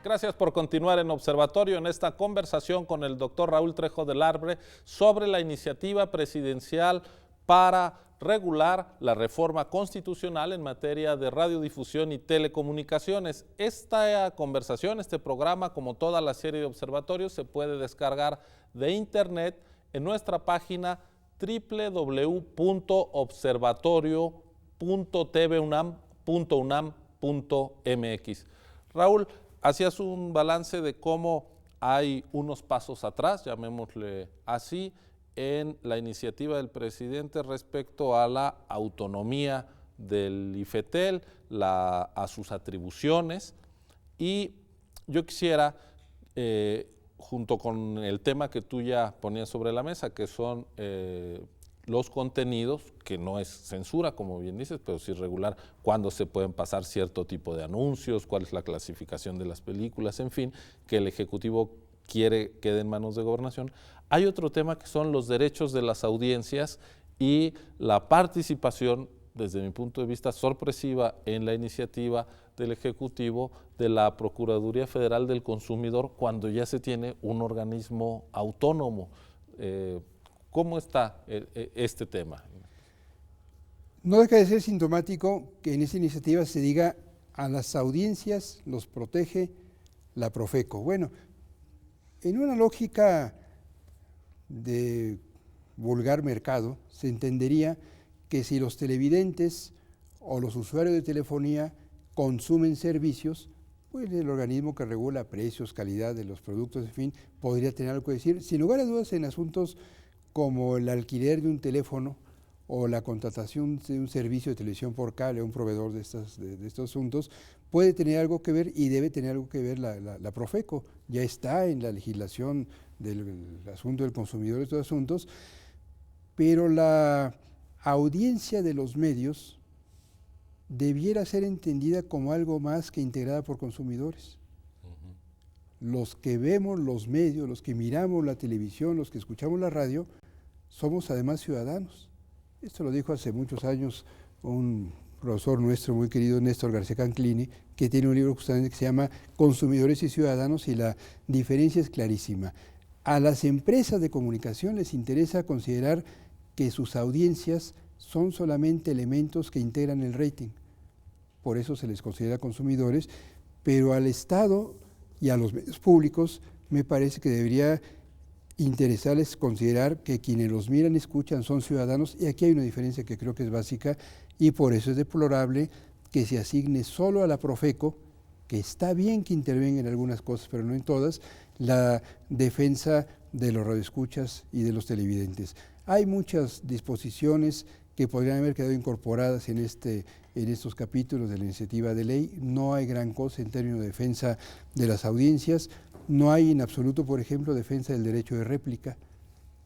Gracias por continuar en Observatorio en esta conversación con el doctor Raúl Trejo del Arbre sobre la iniciativa presidencial para regular la reforma constitucional en materia de radiodifusión y telecomunicaciones. Esta conversación, este programa, como toda la serie de observatorios, se puede descargar de internet en nuestra página www.observatorio.tvunam.unam.mx. Raúl, hacías un balance de cómo hay unos pasos atrás, llamémosle así, en la iniciativa del presidente respecto a la autonomía del IFETEL, a sus atribuciones, y yo quisiera, junto con el tema que tú ya ponías sobre la mesa, que son los contenidos, que no es censura, como bien dices, pero sí regular cuándo se pueden pasar cierto tipo de anuncios, cuál es la clasificación de las películas, en fin, que el Ejecutivo quiere quede en manos de Gobernación. Hay otro tema que son los derechos de las audiencias y la participación, desde mi punto de vista, sorpresiva en la iniciativa del Ejecutivo de la Procuraduría Federal del Consumidor cuando ya se tiene un organismo autónomo. ¿Cómo está este tema? No deja de ser sintomático que en esta iniciativa se diga a las audiencias los protege la Profeco. Bueno, en una lógica de vulgar mercado se entendería que si los televidentes o los usuarios de telefonía consumen servicios, pues el organismo que regula precios, calidad de los productos, en fin, podría tener algo que decir. Sin lugar a dudas, en asuntos como el alquiler de un teléfono o la contratación de un servicio de televisión por cable, un proveedor de estos asuntos, puede tener algo que ver y debe tener algo que ver la Profeco. Ya está en la legislación del asunto del consumidor de estos asuntos, pero la audiencia de los medios debiera ser entendida como algo más que integrada por consumidores. Los que vemos los medios, los que miramos la televisión, los que escuchamos la radio, somos además ciudadanos. Esto lo dijo hace muchos años un profesor nuestro muy querido, Néstor García Canclini, que tiene un libro justamente que se llama Consumidores y Ciudadanos, y la diferencia es clarísima. A las empresas de comunicación les interesa considerar que sus audiencias son solamente elementos que integran el rating. Por eso se les considera consumidores, pero al Estado y a los medios públicos me parece que debería interesarles considerar que quienes los miran y escuchan son ciudadanos, y aquí hay una diferencia que creo que es básica, y por eso es deplorable que se asigne solo a la Profeco, que está bien que intervenga en algunas cosas, pero no en todas, la defensa de los radioescuchas y de los televidentes. Hay muchas disposiciones que podrían haber quedado incorporadas en estos capítulos de la iniciativa de ley. No hay gran cosa en términos de defensa de las audiencias. No hay en absoluto, por ejemplo, defensa del derecho de réplica,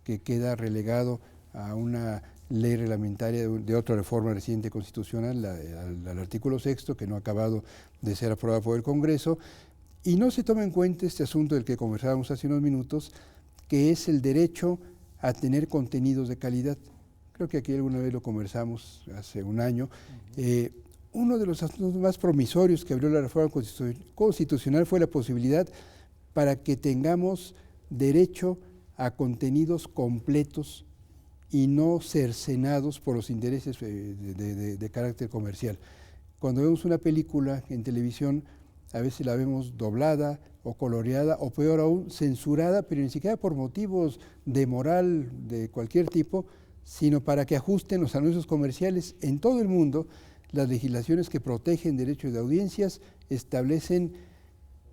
que queda relegado a una ley reglamentaria de otra reforma reciente constitucional, al artículo 6º, que no ha acabado de ser aprobada por el Congreso. Y no se toma en cuenta este asunto del que conversábamos hace unos minutos, que es el derecho a tener contenidos de calidad. Creo que aquí alguna vez lo conversamos hace un año. Uno de los asuntos más promisorios que abrió la reforma constitucional fue la posibilidad para que tengamos derecho a contenidos completos y no cercenados por los intereses de carácter comercial. Cuando vemos una película en televisión, a veces la vemos doblada o coloreada, o peor aún, censurada, pero ni siquiera por motivos de moral de cualquier tipo, sino para que ajusten los anuncios comerciales. En todo el mundo, las legislaciones que protegen derechos de audiencias establecen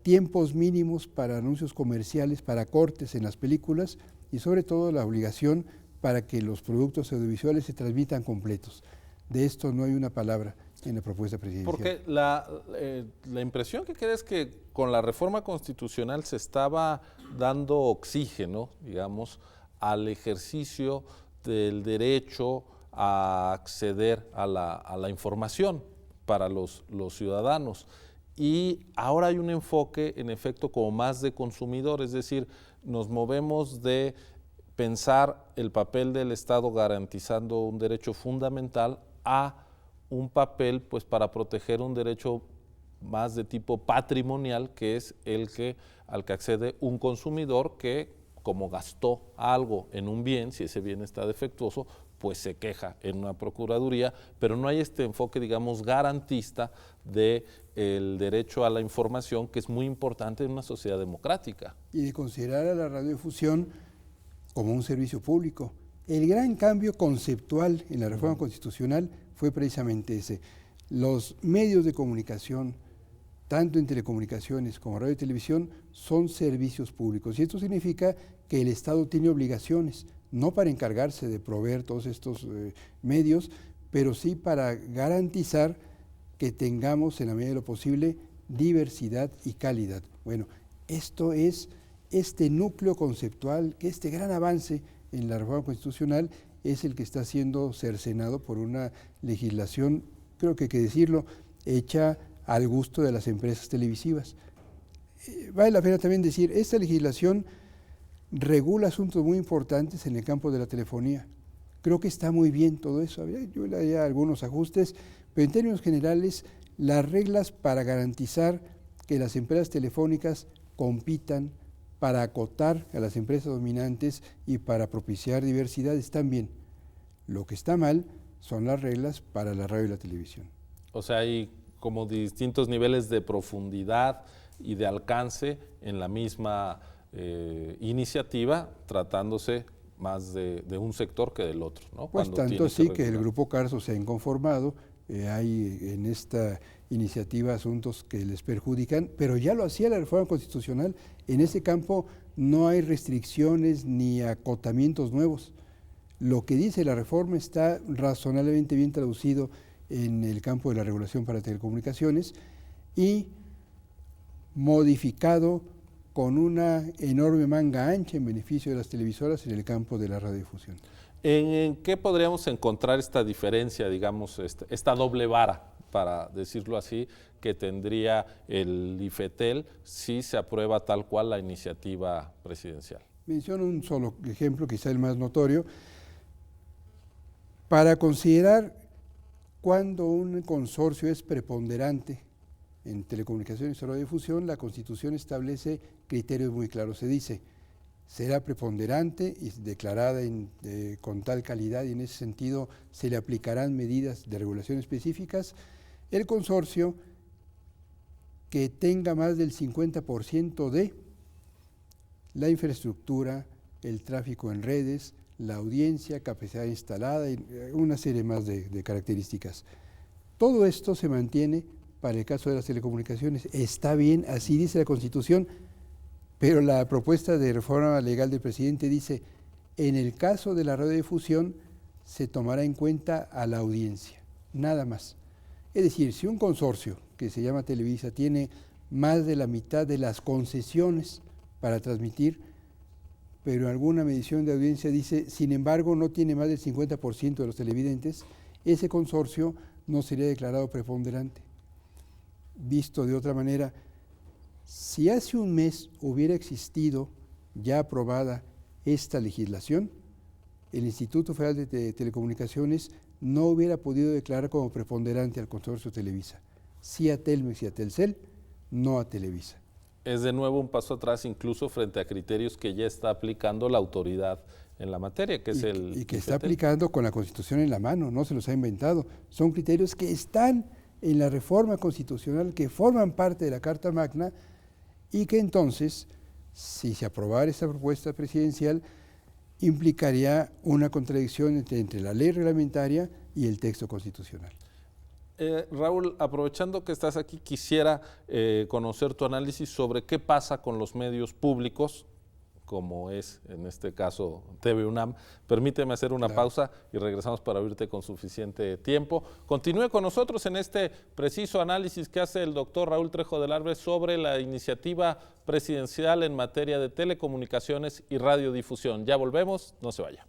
tiempos mínimos para anuncios comerciales, para cortes en las películas, y sobre todo la obligación para que los productos audiovisuales se transmitan completos. De esto no hay una palabra en la propuesta presidencial. Porque la impresión que queda es que con la reforma constitucional se estaba dando oxígeno, digamos, al ejercicio del derecho a acceder a la información para los ciudadanos. Y ahora hay un enfoque, en efecto, como más de consumidor, es decir, nos movemos de pensar el papel del Estado garantizando un derecho fundamental a un papel pues para proteger un derecho más de tipo patrimonial, que es al que accede un consumidor que, como gastó algo en un bien, si ese bien está defectuoso, pues se queja en una procuraduría, pero no hay este enfoque, digamos, garantista del derecho a la información, que es muy importante en una sociedad democrática. Y de considerar a la radiodifusión como un servicio público. El gran cambio conceptual en la reforma constitucional fue precisamente ese. Los medios de comunicación, tanto en telecomunicaciones como radio y televisión, son servicios públicos. Y esto significa que el Estado tiene obligaciones, no para encargarse de proveer todos estos medios, pero sí para garantizar que tengamos, en la medida de lo posible, diversidad y calidad. Bueno, esto es este núcleo conceptual, que este gran avance en la reforma constitucional es el que está siendo cercenado por una legislación, creo que hay que decirlo, hecha al gusto de las empresas televisivas. Vale la pena también decir, esta legislación regula asuntos muy importantes en el campo de la telefonía. Creo que está muy bien todo eso. Yo le haría algunos ajustes, pero en términos generales, las reglas para garantizar que las empresas telefónicas compitan, para acotar a las empresas dominantes y para propiciar diversidad están bien. Lo que está mal son las reglas para la radio y la televisión. O sea, hay como distintos niveles de profundidad y de alcance en la misma iniciativa, tratándose más de un sector que del otro, ¿no? Pues tanto así que el Grupo Carso se ha inconformado, hay en esta iniciativa asuntos que les perjudican, pero ya lo hacía la reforma constitucional. En ese campo no hay restricciones ni acotamientos nuevos. Lo que dice la reforma está razonablemente bien traducido en el campo de la regulación para telecomunicaciones y modificado con una enorme manga ancha en beneficio de las televisoras en el campo de la radiodifusión. ¿En qué podríamos encontrar esta diferencia, digamos, esta doble vara, para decirlo así, que tendría el IFETEL si se aprueba tal cual la iniciativa presidencial? Menciono un solo ejemplo, quizá el más notorio, para considerar cuando un consorcio es preponderante en telecomunicaciones y radiodifusión. La Constitución establece criterios muy claros. Se dice, será preponderante y declarada con tal calidad, y en ese sentido se le aplicarán medidas de regulación específicas, el consorcio que tenga más del 50% de la infraestructura, el tráfico en redes, la audiencia, capacidad instalada y una serie más de características. Todo esto se mantiene para el caso de las telecomunicaciones. Está bien, así dice la Constitución, pero la propuesta de reforma legal del presidente dice, en el caso de la radiodifusión se tomará en cuenta a la audiencia, nada más. Es decir, si un consorcio que se llama Televisa tiene más de la mitad de las concesiones para transmitir, pero alguna medición de audiencia dice, sin embargo, no tiene más del 50% de los televidentes, ese consorcio no sería declarado preponderante. Visto de otra manera, si hace un mes hubiera existido ya aprobada esta legislación, el Instituto Federal de Telecomunicaciones no hubiera podido declarar como preponderante al consorcio Televisa. Sí a Telmex y a Telcel, no a Televisa. Es de nuevo un paso atrás, incluso frente a criterios que ya está aplicando la autoridad en la materia, que es el y que está aplicando con la Constitución en la mano, no se los ha inventado. Son criterios que están en la reforma constitucional, que forman parte de la Carta Magna, y que entonces, si se aprobara esta propuesta presidencial, implicaría una contradicción entre la ley reglamentaria y el texto constitucional. Raúl, aprovechando que estás aquí, quisiera conocer tu análisis sobre qué pasa con los medios públicos, como es en este caso TV UNAM. Permíteme hacer una pausa y regresamos para oírte con suficiente tiempo. Continúe con nosotros en este preciso análisis que hace el doctor Raúl Trejo del Arbre sobre la iniciativa presidencial en materia de telecomunicaciones y radiodifusión. Ya volvemos, no se vaya.